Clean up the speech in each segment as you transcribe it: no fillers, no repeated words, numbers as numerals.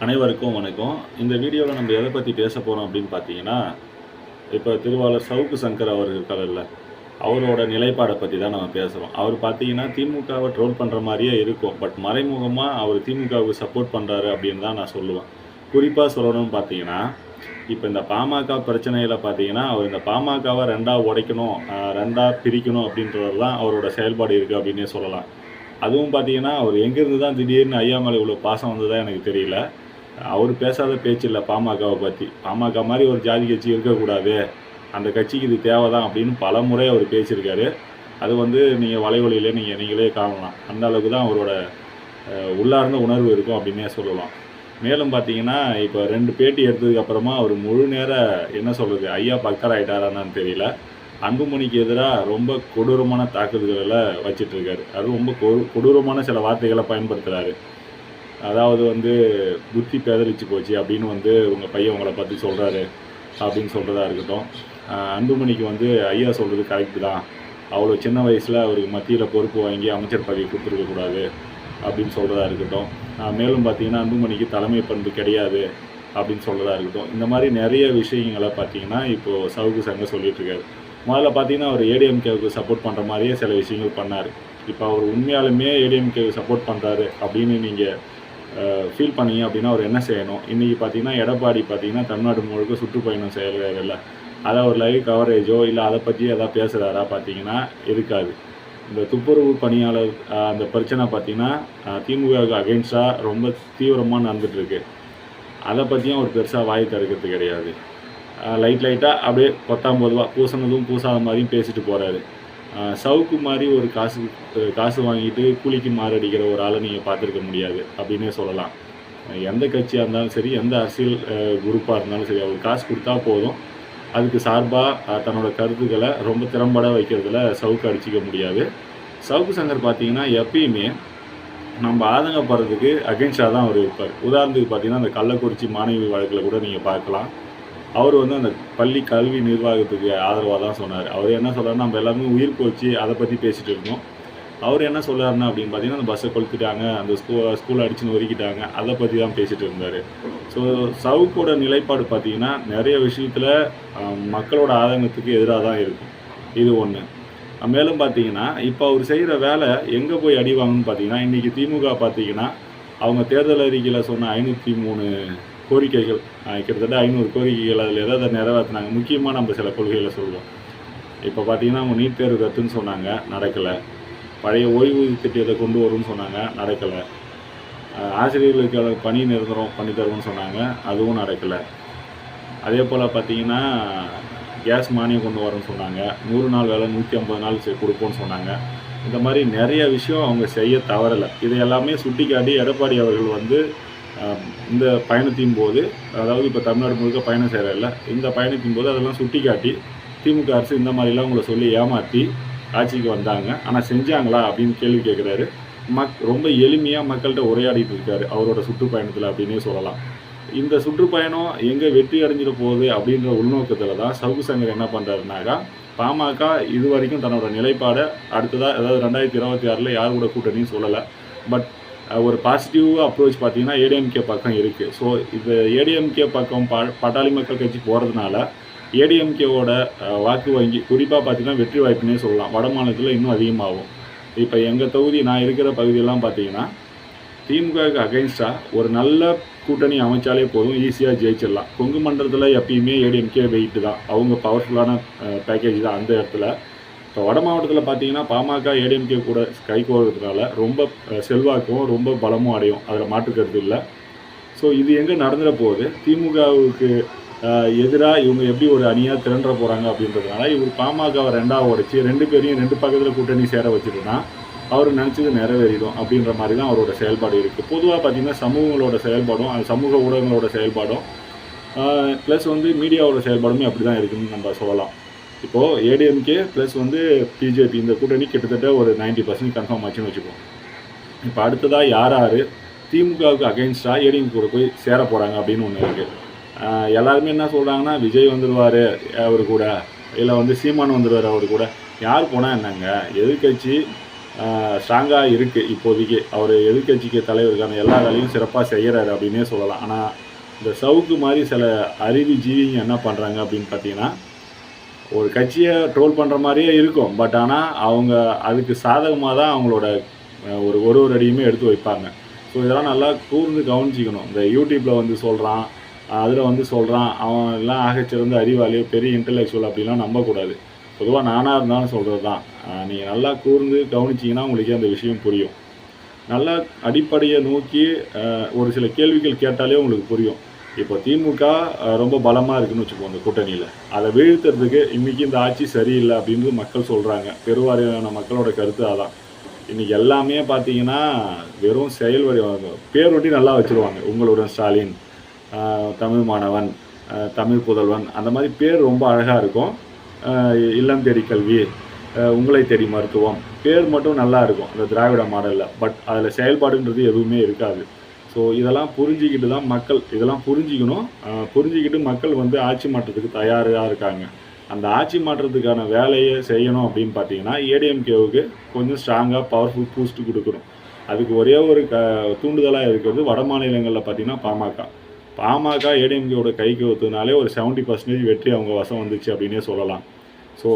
அனைவருக்கும் வணக்கம். இந்த வீடியோவில் நம்ம எதை பற்றி பேச போகிறோம் அப்படின்னு பார்த்தீங்கன்னா, இப்போ திருவாளர் சவுக்கு சங்கர் அவர் இருக்கார்ல, அவரோட நிலைப்பாடை பற்றி தான் நம்ம பேசுகிறோம். அவர் பார்த்தீங்கன்னா திமுகவை ட்ரோல் பண்ணுற மாதிரியே இருக்கும். பட் மறைமுகமாக அவர் திமுகவுக்கு சப்போர்ட் பண்ணுறாரு அப்படின்னு தான் நான் சொல்லுவேன். குறிப்பாக சொல்லணும்னு பார்த்தீங்கன்னா, இப்போ இந்த பாமக பிரச்சனையில் பார்த்தீங்கன்னா, அவர் இந்த பாமகவை ரெண்டாக உடைக்கணும், ரெண்டாக பிரிக்கணும் அப்படின்றது தான் அவரோட செயல்பாடு இருக்குது அப்படின்னே சொல்லலாம். அதுவும் பார்த்தீங்கன்னா, அவர் எங்கேருந்து தான் திடீர்னு ஐயா மேலே இவ்வளோ பாசம் வந்ததா எனக்கு தெரியல. அவர் பேசாத பேச்சு இல்லை பாமகவை பற்றி. பாமக மாதிரி ஒரு ஜாதி கட்சி இருக்கக்கூடாது, அந்த கட்சிக்கு இது தேவை தான் அப்படின்னு பல முறை அவர் பேசியிருக்காரு. அது நீங்கள் வலைவலியில் நீங்களே காணலாம். அந்த அளவுக்கு தான் அவரோட உள்ளார்ந்த உணர்வு இருக்கும் அப்படின்னே சொல்லலாம். மேலும் பார்த்தீங்கன்னா, இப்போ 2 பேட்டி எடுத்ததுக்கப்புறமா அவர் முழு நேர என்ன சொல்கிறது, ஐயா பக்தர் ஆகிட்டாரான்னு தெரியல. அன்புமணிக்கு எதிராக ரொம்ப கொடூரமான தாக்குதல்களை வச்சிட்ருக்காரு. அது ரொம்ப கொடூரமான சில வார்த்தைகளை பயன்படுத்துகிறாரு. அதாவது புத்தி பேதலிச்சு போச்சு அப்படின்னு உங்கள் பையன் உங்களை பற்றி சொல்கிறாரு அப்படின்னு சொல்கிறதா இருக்கட்டும். அன்புமணிக்கு ஐயா சொல்கிறது கரெக்டு தான், அவ்வளோ சின்ன வயசில் அவருக்கு மத்தியில் பொறுப்பு வாங்கி அமைச்சர் பதவி கொடுத்துருக்கக்கூடாது அப்படின்னு சொல்கிறதா இருக்கட்டும். மேலும் பார்த்தீங்கன்னா அன்புமணிக்கு தலைமை பண்பு கிடையாது அப்படின்னு சொல்கிறதா இருக்கட்டும். இந்த மாதிரி நிறைய விஷயங்களை பார்த்தீங்கன்னா இப்போது சவுக்கு சங்கர் சொல்லிகிட்ருக்காரு. முதல்ல பார்த்தீங்கன்னா அவர் ஏடிஎம்கேவுக்கு சப்போர்ட் பண்ணுற மாதிரியே சில விஷயங்கள் பண்ணார். இப்போ அவர் உண்மையாலுமே ஏடிஎம்கேவுக்கு சப்போர்ட் பண்ணுறாரு அப்படின்னு நீங்கள் ஃபீல் பண்ணீங்க அப்படின்னா அவர் என்ன செய்யணும்? இன்றைக்கி பார்த்தீங்கன்னா எடப்பாடி பார்த்தீங்கன்னா தமிழ்நாடு முழுக்க சுற்றுப்பயணம் செய்கிறாருல்ல, அதை ஒரு லைவ் கவரேஜோ இல்லை அதை பற்றி எதாவது பேசுகிறாரா பார்த்தீங்கன்னா இருக்காது. இந்த துப்புரவு பணியாளர் அந்த பிரச்சனை பார்த்தீங்கன்னா திமுகவுக்கு அகெயின்ஸ்டாக ரொம்ப தீவிரமாக நடந்துகிட்ருக்கு. அதை பற்றியும் அவர் பெருசாக வாய் திறக்கிறது கிடையாது. லைட்டாக அப்படியே 19 ரூபா பூசினதும் பூசாத மாதிரியும் பேசிட்டு போகிறாரு. சவுக்கு மாதிரி ஒரு காசு வாங்கிட்டு கூலிக்கு மாரடிக்கிற ஒரு ஆளை நீங்கள் பார்த்துருக்க முடியாது அப்படின்னே சொல்லலாம். எந்த கட்சியாக இருந்தாலும் சரி, எந்த அரசியல் குரூப்பாக இருந்தாலும் சரி, அவர் காசு கொடுத்தா போதும், அதுக்கு சார்பாக தன்னோட கருத்துக்களை ரொம்ப திறம்பட வைக்கிறதுல சவுக்கு அடிச்சிக்க முடியாது. சவுக்கு சங்கர் பார்த்தீங்கன்னா எப்பயுமே நம்ம ஆதங்கப்படுறதுக்கு அகெயின்ஸ்டாக தான் அவர் இருப்பார். உதாரணத்துக்கு பார்த்தீங்கன்னா அந்த கள்ளக்குறிச்சி மாணவி வழக்கில் கூட நீங்கள் பார்க்கலாம். அவர் அந்த பள்ளி கல்வி நிர்வாகத்துக்கு ஆதரவாக தான் சொன்னார். அவர் என்ன சொல்கிறாருன்னா, நம்ம எல்லாருமே உயிர் போச்சு அதை பற்றி பேசிகிட்டு இருக்கோம். அவர் என்ன சொல்கிறாருன்னா அப்படின்னு பார்த்தீங்கன்னா, அந்த பஸ்ஸை கொளுத்துட்டாங்க, அந்த ஸ்கூலை அடிச்சுன்னு ஒதுக்கிட்டாங்க, அதை பற்றி தான் பேசிகிட்டு இருந்தார். ஸோ சவுக்கோட நிலைப்பாடு பார்த்திங்கன்னா நிறைய விஷயத்தில் மக்களோட ஆதங்கத்துக்கு எதிராக தான் இருக்கும். இது ஒன்று. மேலும் பார்த்தீங்கன்னா இப்போ அவர் செய்கிற வேலை எங்கே போய் அடி வாங்கணும்னு பார்த்தீங்கன்னா, இன்றைக்கி திமுக பார்த்திங்கன்னா அவங்க தேர்தல் அறிக்கையில் சொன்ன 503 கோரிக்கைகள், கிட்டத்தட்ட 500 கோரிக்கைகள் அதில் எதாவது நிறைவேற்றினாங்க. முக்கியமாக நம்ம சில கொள்கைகளை சொல்லுவோம். இப்போ பார்த்தீங்கன்னா அவங்க நீட் தேர்வு ரத்துன்னு சொன்னாங்க, நடக்கலை. பழைய ஓய்வூதிய திட்டத்தை கொண்டு வரும்னு சொன்னாங்க, நடக்கலை. ஆசிரியர்களுக்கு பணி நிரந்தரம் பண்ணி தருவோம்னு சொன்னாங்க, அதுவும் நடக்கலை. அதே போல் பார்த்தீங்கன்னா கேஸ் மானியம் கொண்டு வரோம்னு சொன்னாங்க, 100 நாள் வேலை 150 நாள் கொடுப்போம்னு சொன்னாங்க. இந்த மாதிரி நிறைய விஷயம் அவங்க செய்ய தவறலை. இதை எல்லாமே சுட்டி காட்டி எடப்பாடி அவர்கள் இந்த பயணத்தின் போது, அதாவது இப்போ தமிழ்நாடு முழுக்க பயணம் செய்கிறார்ல, இந்த பயணத்தின் போது அதெல்லாம் சுட்டி காட்டி திமுக அரசு இந்த மாதிரிலாம் உங்களை சொல்லி ஏமாற்றி ஆட்சிக்கு வந்தாங்க, ஆனால் செஞ்சாங்களா அப்படின்னு கேள்வி கேட்குறாரு. ரொம்ப எளிமையாக மக்கள்கிட்ட உரையாடிட்டு இருக்காரு அவரோட சுற்றுப்பயணத்தில் அப்படின்னே சொல்லலாம். இந்த சுற்றுப்பயணம் எங்கே வெற்றி அடைஞ்சிட போகுது அப்படின்ற உள்நோக்கத்தில் தான் சவுக்கு சங்கர் என்ன பண்ணுறாருனாக்கா, பாமக இது வரைக்கும் தன்னோட நிலைப்பாடை அடுத்ததாக, அதாவது 2026 யார் கூட கூட்டணின்னு சொல்லலை, பட் ஒரு பாசிட்டிவ் அப்ரோச் பார்த்தீங்கன்னா ஏடிஎம்கே பக்கம் இருக்குது. ஸோ இது ஏடிஎம்கே பக்கம் பாட்டாளி மக்கள் கட்சி போகிறதுனால ஏடிஎம்கேவோட வாக்கு வங்கி குறிப்பாக பார்த்தீங்கன்னா வெற்றி வாய்ப்புனே சொல்லலாம். வட மாநிலத்தில் இன்னும் அதிகமாகும். இப்போ எங்கள் தொகுதி நான் இருக்கிற பகுதியெல்லாம் பார்த்தீங்கன்னா திமுகவுக்கு அகைன்ஸ்டாக ஒரு நல்ல கூட்டணி அமைச்சாலே போதும், ஈஸியாக ஜெயிச்சிடலாம். கொங்கு மண்டலத்தில் எப்பயுமே ஏடிஎம்கே வெயிட்டு தான், அவங்க பவர்ஃபுல்லான பேக்கேஜ் தான் அந்த இடத்துல. இப்போ வட மாவட்டத்தில் பார்த்தீங்கன்னா பாமக ஏடிஎம்கே கூட கைகோர்றதுனால ரொம்ப செல்வாக்கும் ரொம்ப பலமும் அடையும், அதில் மாற்றுக்கிறது இல்லை. ஸோ இது எங்கே நடந்துட போகுது, திமுகவுக்கு எதிராக இவங்க எப்படி ஒரு அணியாக திரண்ட போகிறாங்க அப்படின்றதுனால இவர் பாமகவை 2ஆக உடைச்சி 2 பேரையும் 2 பக்கத்தில் கூட்டணி சேர வச்சுட்டுனா அவர் நினச்சது நிறைவேறிடும் அப்படின்ற மாதிரி தான் அவரோட செயல்பாடு இருக்குது. பொதுவாக பார்த்திங்கன்னா சமூகங்களோட செயல்பாடும், அந்த சமூக ஊடகங்களோட செயல்பாடும் ப்ளஸ் மீடியாவோட செயல்பாடுமே அப்படி தான் இருக்குதுன்னு நம்ம சொல்லலாம். இப்போது ஏடிஎம்கே ப்ளஸ் பிஜேபி இந்த கூட்டணி கிட்டத்தட்ட ஒரு 90% கன்ஃபார்ம் ஆச்சுன்னு வச்சுப்போம். இப்போ அடுத்ததாக யார் திமுகவுக்கு அகெயின்ஸ்டாக ஏடிஎம்கே கூட போய் சேர போகிறாங்க அப்படின்னு ஒன்று இருக்குது. எல்லாருமே என்ன சொல்கிறாங்கன்னா, விஜய் வந்துடுவார் அவர் கூட, இல்லை சீமான் வந்துடுவார் அவர் கூட. யார் போனால் என்னங்க, எதிர்கட்சி ஸ்ட்ராங்காக இருக்குது இப்போதைக்கு. அவர் எதிர்க்கட்சிக்கு தலைவருக்கான எல்லா வேலையும் சிறப்பாக செய்கிறாரு அப்படின்னே சொல்லலாம். ஆனால் இந்த சவுக்கு மாதிரி சில அறிவுஜீவிங்க என்ன பண்ணுறாங்க அப்படின்னு பார்த்தீங்கன்னா, ஒரு கட்சியை ட்ரோல் பண்ணுற மாதிரியே இருக்கும். பட் ஆனால் அவங்க அதுக்கு சாதகமாக தான் அவங்களோட ஒரு அடியுமே எடுத்து வைப்பாங்க. ஸோ இதெல்லாம் நல்லா கூர்ந்து கவனிச்சிக்கணும். இந்த யூடியூப்பில் வந்து சொல்கிறான், அதில் வந்து சொல்கிறான், அவன் எல்லாம் ஆகச்சிறந்த அறிவாளியோ பெரிய இன்டெலெக்சுவல் அப்படிலாம் நம்பக்கூடாது. பொதுவாக நானாக இருந்தாலும் சொல்கிறது தான். நீங்கள் நல்லா கூர்ந்து கவனிச்சிங்கன்னா உங்களுக்கே அந்த விஷயம் புரியும். நல்லா அடிப்படையை நோக்கி ஒரு சில கேள்விகள் கேட்டாலே உங்களுக்கு புரியும். இப்போ திமுக ரொம்ப பலமாக இருக்குன்னு வச்சுப்போம் இந்த கூட்டணியில். அதை வீழ்த்துறதுக்கு இன்றைக்கி இந்த ஆட்சி சரியில்லை அப்படின்னு மக்கள் சொல்கிறாங்க. பெருவாரியான மக்களோட கருத்து அதான். இன்றைக்கி எல்லாமே பார்த்தீங்கன்னா வெறும் செயல் வரி பேர் ஒட்டி நல்லா வச்சுருவாங்க. உங்களுடன் ஸ்டாலின், தமிழ் மாணவன், தமிழ் புதல்வன், அந்த மாதிரி பேர் ரொம்ப அழகாக இருக்கும். இல்லம் தேடி கல்வி, உங்களை தேடி மருத்துவம், பேர் மட்டும் நல்லா இருக்கும் அந்த திராவிட மாடலில். பட் அதில் செயல்பாடுன்றது எதுவுமே இருக்காது. ஸோ இதெல்லாம் புரிஞ்சிக்கிட்டு தான் மக்கள் இதெல்லாம் புரிஞ்சிக்கணும். புரிஞ்சிக்கிட்டு மக்கள் வந்து ஆட்சி மாற்றத்துக்கு தயாராக இருக்காங்க. அந்த ஆட்சி மாற்றத்துக்கான வேலையை செய்யணும் அப்படின்னு பார்த்தீங்கன்னா, ஏடிஎம்கேவுக்கு கொஞ்சம் ஸ்ட்ராங்காக பவர்ஃபுல் பூஸ்ட் கொடுக்கணும். அதுக்கு ஒரே ஒரு தூண்டுதலாக இருக்கிறது வட மாநிலங்களில் பார்த்தீங்கன்னா பாமக ஏடிஎம்கேவோட கைக்கு ஒத்துனாலே ஒரு 70% வெற்றி அவங்க வசம் வந்துச்சு அப்படின்னே சொல்லலாம். ஸோ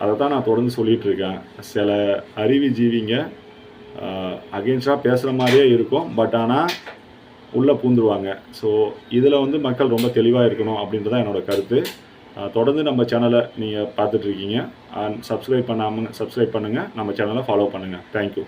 அதை தான் நான் தொடர்ந்து சொல்லிகிட்ருக்கேன். சில அறிவுஜீவிங்க அகெயின்ஸ்டாக பேசுகிற மாதிரியே இருக்கும். பட் ஆனால் உள்ளே பூந்துருவாங்க. ஸோ இதில் வந்து மக்கள் ரொம்ப தெளிவாக இருக்கணும் அப்படின்றது தான் என்னோடய கருத்து. தொடர்ந்து நம்ம சேனலை நீங்கள் பார்த்துட்ருக்கீங்க. சப்ஸ்கிரைப் பண்ணுங்கள். நம்ம சேனலை ஃபாலோ பண்ணுங்கள். தேங்க்யூ.